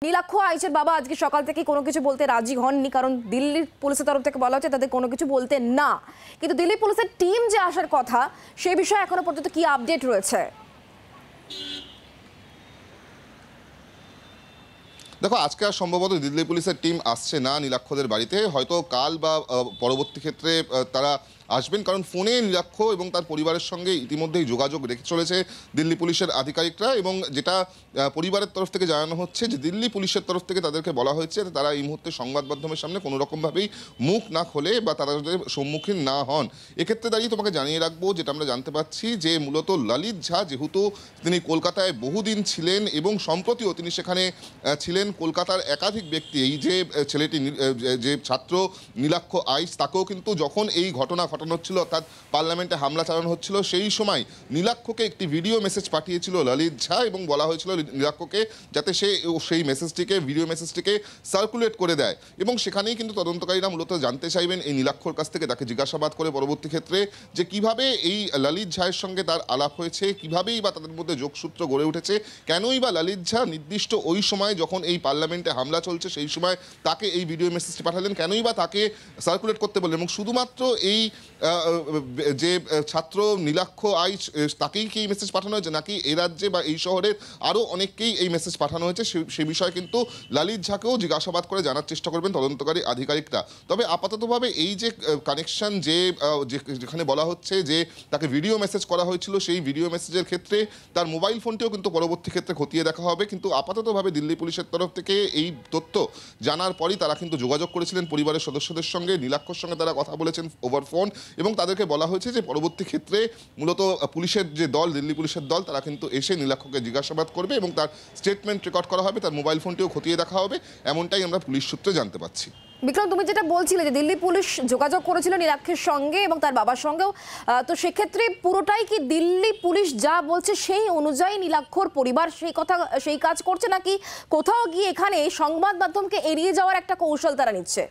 নীলাক্ষ আইচের বাবা আজকে সকাল থেকে কোনো কিছু বলতে রাজি হননি, কারণ দিল্লি পুলিশের তরফ থেকে বলা হচ্ছে তাদের কোনো কিছু বলতে না। কিন্তু দিল্লি পুলিশের টিম যে আসার কথা সে বিষয়ে এখনো পর্যন্ত কি আপডেট রয়েছে? দেখো, আজকে আর সম্ভবত দিল্লি পুলিশের টিম আসছে না নীলাক্ষদের বাড়িতে। হয়তো কাল বা পরবর্তী ক্ষেত্রে তারা আসবেন, কারণ ফোনে নীলাক্ষ এবং তার পরিবারের সঙ্গে ইতিমধ্যেই যোগাযোগ রেখে চলেছে দিল্লি পুলিশের আধিকারিকরা। এবং যেটা পরিবারের তরফ থেকে জানানো হচ্ছে যে দিল্লি পুলিশের তরফ থেকে তাদেরকে বলা হয়েছে তারা এই মুহূর্তে সংবাদ মাধ্যমের সামনে কোনো রকমভাবেই মুখ না খোলে বা তারা যাতে সম্মুখীন না হন। এক্ষেত্রে দাঁড়িয়ে তোমাকে জানিয়ে রাখবো, যেটা আমরা জানতে পারছি যে মূলত ললিত ঝা যেহেতু তিনি কলকাতায় বহুদিন ছিলেন এবং সম্প্রতিও তিনি সেখানে ছিলেন, কলকাতার একাধিক ব্যক্তি, এই যে ছেলেটি যে ছাত্র নীলাক্ষ আইচ, তাকেও কিন্তু যখন এই ঘটনা ঘটানো হচ্ছিল অর্থাৎ পার্লামেন্টে হামলা চালানো হচ্ছিল সেই সময় নীলাক্ষকে একটি ভিডিও মেসেজ পাঠিয়েছিল ললিত ঝা এবং বলা হয়েছিল নীলাক্ষকে যাতে সে সেই মেসেজটিকে ভিডিও মেসেজটিকে সার্কুলেট করে দেয়। এবং সেখানেই কিন্তু তদন্তকারীরা মূলত জানতে চাইবেন এই নীলাক্ষর কাছ থেকে, তাকে জিজ্ঞাসাবাদ করে পরবর্তী ক্ষেত্রে যে কিভাবে এই ললিত ঝায়ের সঙ্গে তার আলাপ হয়েছে, কিভাবেই বা তাদের মধ্যে যোগসূত্র গড়ে উঠেছে, কেনই বা ললিত ঝা নির্দিষ্ট ওই সময় যখন এই পার্লামেন্টে হামলা চলছে সেই সময় তাকে এই ভিডিও মেসেজটি পাঠালেন, কেনই বা তাকে সার্কুলেট করতে বললেন। এবং শুধুমাত্র এই যে ছাত্র নীলাক্ষ আইচ তাকেই কি এই মেসেজ পাঠানো হয়েছে নাকি এই রাজ্যে বা এই শহরের আরও অনেককেই এই মেসেজ পাঠানো হয়েছে সে বিষয়ে কিন্তু ললিত ঝাকেও জিজ্ঞাসাবাদ করে জানার চেষ্টা করবেন তদন্তকারী আধিকারিকরা। তবে আপাততভাবে এই যে কানেকশন যেখানে বলা হচ্ছে যে তাকে ভিডিও মেসেজ করা হয়েছিল, সেই ভিডিও মেসেজের ক্ষেত্রে তার মোবাইল ফোনটিও কিন্তু পরবর্তী ক্ষেত্রে খতিয়ে দেখা হবে। কিন্তু আপাততভাবে দিল্লি পুলিশের তরফ থেকে এই তথ্য জানার পরই তারা কিন্তু যোগাযোগ করেছিলেন পরিবারের সদস্যদের সঙ্গে, নীলাক্ষর সঙ্গে তারা কথা বলেছেন ওভার ফোন এবং তাদেরকে বলা হয়েছে যে পরবর্তী ক্ষেত্রে মূলত পুলিশের যে দল, দিল্লি পুলিশের দল, তারা কিন্তু এসে নীলাক্ষকে জিজ্ঞাসাবাদ করবে এবং তার স্টেটমেন্ট রেকর্ড করা হবে, তার মোবাইল ফোনটিও খতিয়ে দেখা হবে, এমনটাই আমরা পুলিশ সূত্রে জানতে পারছি। বিক্রম, তুমি যেটা বলছিলে যে দিল্লি পুলিশ যোগাযোগ করেছিল নীলাক্ষের সঙ্গে এবং তার বাবার সঙ্গেও, তো সেক্ষেত্রে পুরোটাই কি দিল্লি পুলিশ যা বলছে সেই অনুযায়ী নীলাক্ষর পরিবার সেই কাজ করছে, নাকি কোথাও গিয়ে এখানে সংবাদ মাধ্যমকে এড়িয়ে যাওয়ার একটা কৌশল তারা নিচ্ছে?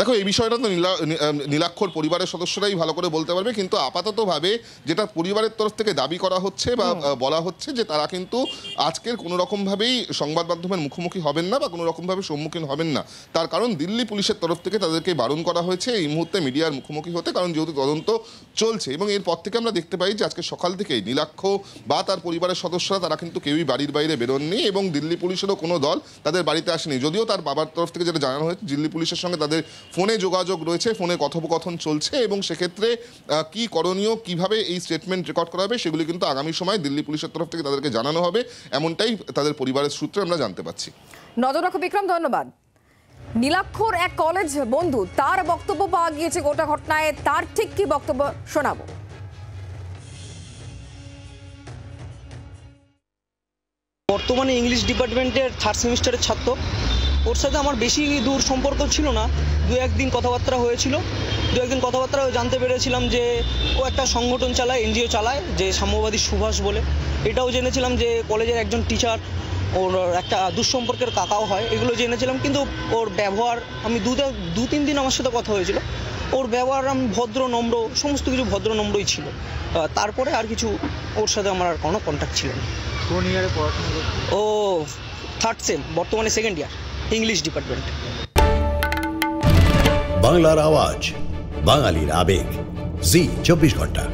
দেখো, এই বিষয়টা তো নীলাক্ষর পরিবারের সদস্যরাই ভালো করে বলতে পারবে, কিন্তু আপাততভাবে যেটা পরিবারের তরফ থেকে দাবি করা হচ্ছে বা বলা হচ্ছে যে তারা কিন্তু আজকের কোনো রকমভাবেই সংবাদ মাধ্যমের মুখোমুখি হবেন না বা কোনো রকমভাবে সম্মুখীন হবেন না। তার কারণ দিল্লি পুলিশের তরফ থেকে তাদেরকে বারণ করা হয়েছে এই মুহূর্তে মিডিয়ার মুখোমুখি হতে, কারণ যেহেতু তদন্ত চলছে। এবং এরপর থেকে আমরা দেখতে পাই যে আজকে সকাল থেকেই নীলাক্ষ বা তার পরিবারের সদস্যরা তারা কিন্তু কেউই বাড়ির বাইরে বেরোননি এবং দিল্লি পুলিশেরও কোনো দল তাদের বাড়িতে আসেনি। যদিও তার বাবার তরফ থেকে যেটা জানানো হয়েছে দিল্লি পুলিশের সঙ্গে তাদের ফোনে যোগাযোগ রয়েছে, ফোনে কথোপকথন চলছে এবং সেক্ষেত্রে কি করণীয়, কিভাবে এই স্টেটমেন্ট রেকর্ড করা হবে সেগুলি কিন্তু আগামী সময় দিল্লি পুলিশের তরফ থেকে তাদেরকে জানানো হবে, এমনটাই তাদের পরিবারের সূত্রে আমরা জানতে পারছি। নজর রাখো বিক্রম, ধন্যবাদ। নীলাক্ষর এক কলেজ বন্ধু, তার বক্তব্য পাওয়া গিয়েছে গোটা ঘটনায়, তার ঠিক কি বক্তব্য শোনাবো। বর্তমানে ইংলিশ ডিপার্টমেন্টের 3rd সেমিস্টারের ছাত্র। ওর সাথে আমার বেশি দূর সম্পর্ক ছিল না, দু একদিন কথাবার্তা হয়েছিল। জানতে পেরেছিলাম যে ও একটা সংগঠন চালায়, এনজিও চালায়, যে সাম্যবাদী সুভাষ বলে। এটাও জেনেছিলাম যে কলেজের একজন টিচার ওর একটা দুঃসম্পর্কের কাকাও হয়, এগুলো জেনেছিলাম। কিন্তু ওর ব্যবহার, আমি দু তিন দিন আমার সাথে কথা হয়েছিল, ওর ব্যবহার আমি ভদ্র নম্র, সমস্ত কিছু ভদ্র নম্রই ছিল। তারপরে আর কিছু ওর সাথে আমার আর কোনো কন্ট্যাক্ট ছিল না। কোন ইয়ারে পড়াশোনা করছে? ও 3rd সেম, বর্তমানে 2nd ইয়ার, ইংলিশ ডিপার্টমেন্ট। বাংলার আওয়াজ, বাঙালির আবেগ, জি 24 ঘন্টা।